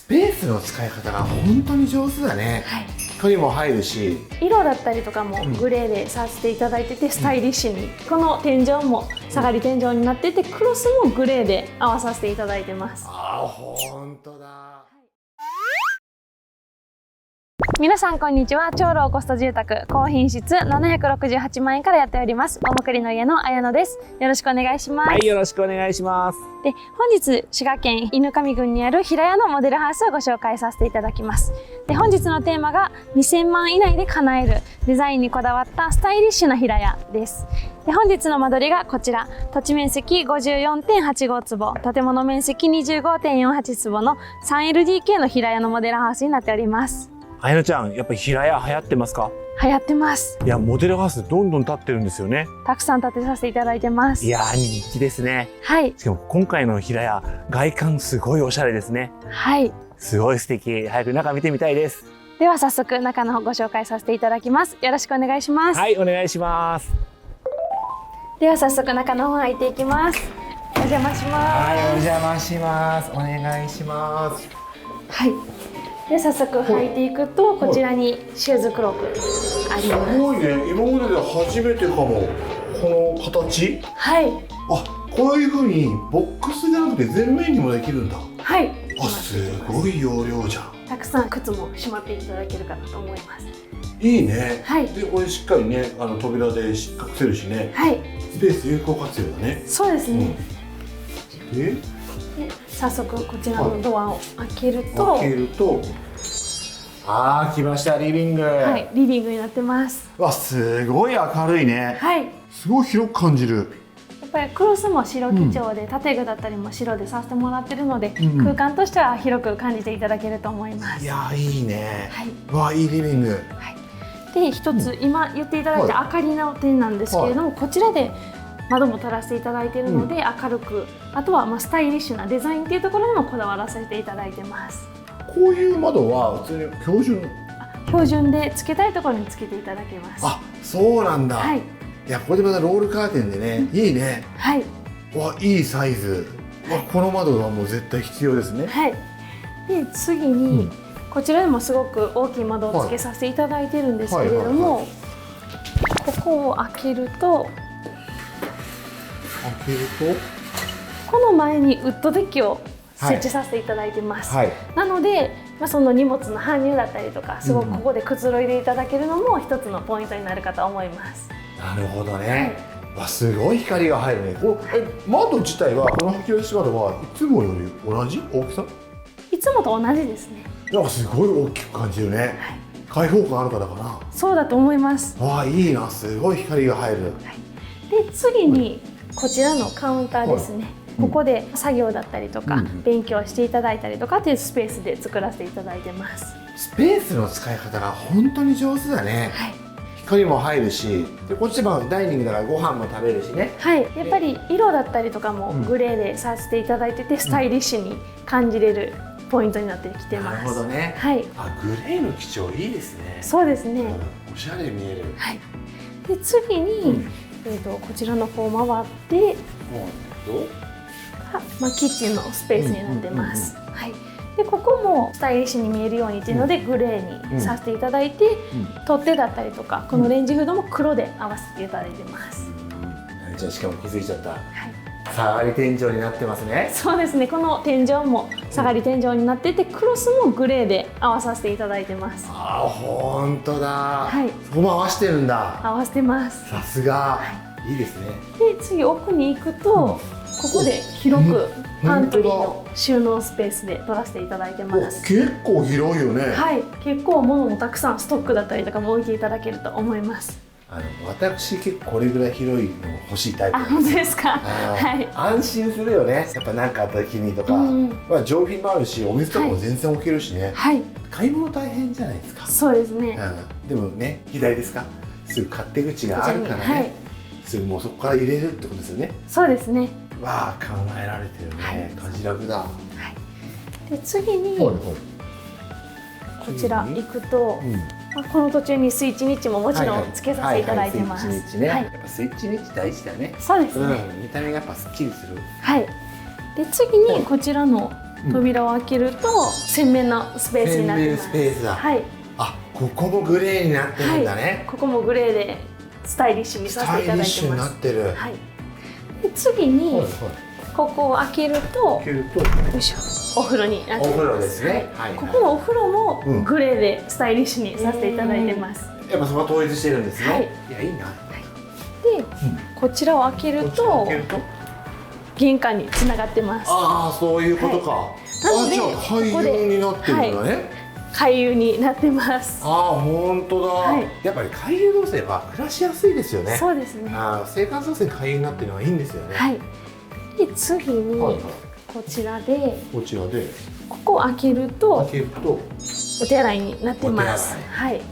ペースの使い方が本当に上手だね。はい、鳥も入るし、色だったりとかもグレーでさせていただいてて、スタイリッシュに、この天井も下がり天井になってて、クロスもグレーで合わさせていただいてます。ああ、本当だ。皆さんこんにちは。超ローコスト住宅高品質768万円からやっております桃栗の家の綾乃です。よろしくお願いします。はい、よろしくお願いします。で、本日滋賀県犬上郡にある平屋のモデルハウスをご紹介させていただきます。で、本日のテーマが2000万以内で叶えるデザインにこだわったスタイリッシュな平屋です。で、本日の間取りがこちら。土地面積 54.85 坪、建物面積 25.48 坪の 3LDK の平屋のモデルハウスになっております。あやのちゃん、やっぱり平屋流行ってますか？流行ってます。いや、モデルハウスどんどん建ってるんですよね。たくさん建てさせていただいてます。いやー、人気ですね。はい。しかも今回の平屋、外観すごいおしゃれですね。はい。すごい素敵。早く中見てみたいです。では早速中の方ご紹介させていただきます。よろしくお願いします。はい、お願いします。では早速中の方入っていきます。お邪魔します。はい、お邪魔します。お願いします。はい。で、早速履いていくと、こちらにシューズクロークあります。すごいね。今までで初めてかも。この形。はい。あ、こういう風にボックスじゃなくて全面にもできるんだ。はい。あ、すごい容量じゃん。たくさん靴もしまっていただけるかなと思います。いいね。はい。で、これしっかりね、扉で隠せるしね。はい。スペース有効活用だね。そうですね。で、早速こちらのドアを開けると。開けると。ああ、来ましたリビング。はい、リビングになってます。わ、すごい明るいね。はい。すごい広く感じる。やっぱりクロスも白基調で、建具だったりも白でさせてもらってるので、空間としては広く感じていただけると思います。いやー、いいね。はい。わ、いいリビング。はい。で、一つ、今言っていただいた明かりの点なんですけれども、こちらで窓も垂らしていただいているので、明るく、あとはスタイリッシュなデザインっていうところにもこだわらせていただいてます。こういう窓は普通に標準。標準でつけたいところにつけていただけます。あ、そうなんだ。はい。いや、これでまたロールカーテンでね、いいね。はい。わ、いいサイズ。わ、この窓はもう絶対必要ですね。はい。で、次に、こちらでもすごく大きい窓をつけさせていただいてるんですけれども、ここを開けると、開けると、この前にウッドデッキを設置させていただいてます。はい。なので、その荷物の搬入だったりとか、すごくここでくつろいでいただけるのも一つのポイントになるかと思います。なるほどね。わ、すごい光が入るね。窓自体は、この吹き出し窓はいつもより同じ大きさ？いつもと同じですね。なんかすごい大きく感じるね。はい、開放感あるからかな。そうだと思います。わあ、いいな。すごい光が入る。はい、で、次にこちらのカウンターですね。ここで作業だったりとか、勉強していただいたりとかっていうスペースで作らせていただいてます。スペースの使い方が本当に上手だね。はい。光も入るし、でこっちはダイニングだからご飯も食べるしね。はい。やっぱり色だったりとかもグレーでさせていただいてて、スタイリッシュに感じれるポイントになってきてます。なるほどね。はい。あ、グレーの基調いいですね。そうですね。おしゃれ見える。はい。で、次に、こちらの方回って、キッチンのスペースになってます。はい。で、ここもスタイリッシュに見えるようにっていうので、グレーにさせていただいて、取っ手だったりとか、このレンジフードも黒で合わせていただいてます。じゃあ、しかも気づいちゃった。はい。下がり天井になってますね。そうですね。この天井も下がり天井になっていて、クロスもグレーで合わさせていただいてます。ああ、本当だ。はい。そこも合わせてるんだ。合わせてます。さすが。いいですね。で、次奥に行くと、ここで広くパントリーの収納スペースで取らせていただいてます。結構広いよね。はい。結構物もたくさんストックだったりとかも置いていただけると思います。私結構これぐらい広いの欲しいタイプあ、なんですよ。本当ですか。はい。安心するよね。やっぱ何かあった時にとか、上品もあるし、お水とかも全然置けるしね。はい。買い物大変じゃないですか。そうですね。でもね、左ですか。すぐ勝手口があるからね。すぐもうそこから入れるってことですよね。そうですね。わあ、考えられてるね。家事楽だ。はい。で、次にこちら行くと。この途中にスイッチニッチももちろんつけさせていただいてます。スイッチニッチね。やっぱスイッチニッチ大事だね。そうですね。見た目がやっぱすっきりする。はい。で、次にこちらの扉を開けると洗面のスペースになってます。洗面スペースだ。はい。あ、ここもグレーになってるんだね。ここもグレーでスタイリッシュにさせていただいてます。スタイリッシュになってる。はい。で次に、ここを開けると、よいしょ、お風呂になってます。お風呂ですね。はい。ここのお風呂もグレーでスタイリッシュにさせていただいてます。やっぱそこは統一してるんですね。はい。いや、いいな。で、こちらを開けると玄関に繋がってます。ああ、そういうことか。なのでじゃあ回遊になってるんだね。回遊になってます。ああ、本当だ。やっぱり回遊動線は暮らしやすいですよね。そうですね。生活動線回遊になってるのはいいんですよね。はい。で次にこちらでここを開けるとお手洗いになってます。はい。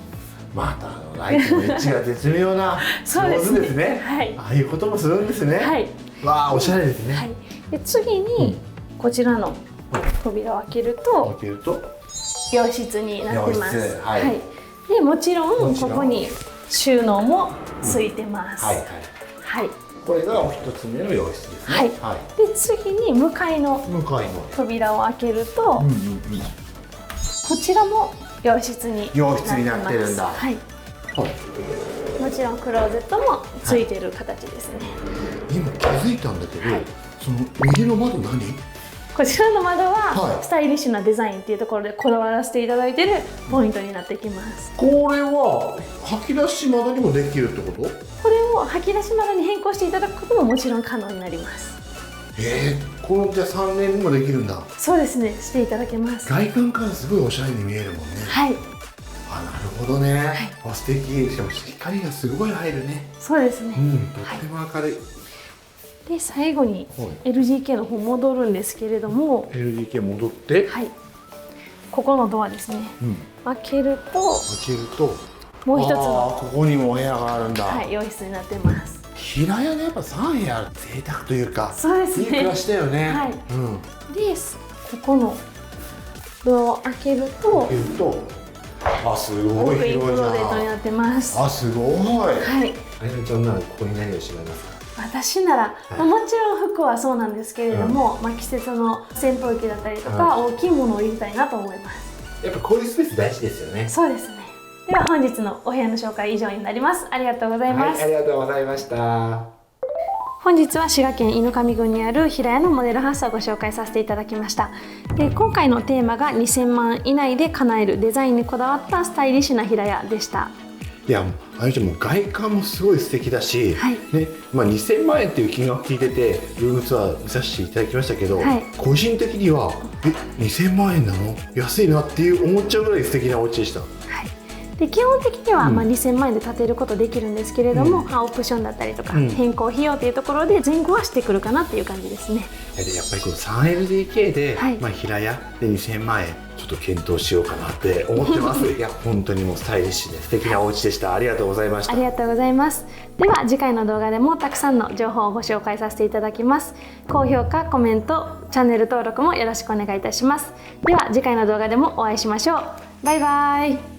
またライトのエッジが絶妙な上手ですね。はい。ああいうこともするんですね。はい。わあ、おしゃれですね。はい。で次にこちらの扉を開けると洋室になってます。はい。でもちろんここに収納もついてます。はいはい。これが一つ目の洋室ですね。はい。で次に向かいの扉を開けるとこちらも洋室になってるんだ。はい。もちろんクローゼットもついてる形ですね。今気づいたんだけど、その右の窓何？こちらの窓はスタイリッシュなデザインっていうところでこだわらせていただいているポイントになってきます。これは吐き出し窓にもできるってこと？これを吐き出し窓に変更していただくことももちろん可能になります。このじゃあ3年にもできるんだ。そうですね、していただけます。外観からすごいおしゃれに見えるもんね。はい。あ、なるほどね。素敵。しかも光がすごい入るね。そうですね。とっても明るい。で最後に LGK の方戻るんですけれども、 LGK 戻って、はい、ここのドアですね、開けるともう一つのここにもお部屋があるんだ。はい、洋室になってます。平屋でやっぱ3部屋贅沢というか、そうですね、いい暮らしだよね。はい。でここのドアを開けるとあ、すごい広いじゃん。クローゼットになってます。あ、すごい。はい。あやなちゃんならここに何をしまいますか？私なら、もちろん服はそうなんですけれども、季節の扇風機だったりとか、大きいものを入れたいなと思います。やっぱこういうスペース大事ですよね。そうですね。では本日のお部屋の紹介以上になります。ありがとうございます。ありがとうございました。本日は滋賀県犬上郡にある平屋のモデルハウスをご紹介させていただきました。で今回のテーマが2000万以内で叶えるデザインにこだわったスタイリッシュな平屋でした。いや、あゆちゃんも外観もすごい素敵だし、2000万円っていう金額聞いててルームツアー見させていただきましたけど、個人的には2000万円なの安いなっていう思っちゃうぐらい素敵なお家でした。で基本的には2000万円で建てることできるんですけれども、オプションだったりとか、変更費用というところで前後はしてくるかなっていう感じですね。やっぱりこの 3LDK で、平屋で2000万円ちょっと検討しようかなって思ってますいや本当にもうスタイリッシュで素敵なお家でした。ありがとうございました。ありがとうございます。では次回の動画でもたくさんの情報をご紹介させていただきます。高評価、コメント、チャンネル登録もよろしくお願いいたします。では次回の動画でもお会いしましょう。バイバイ。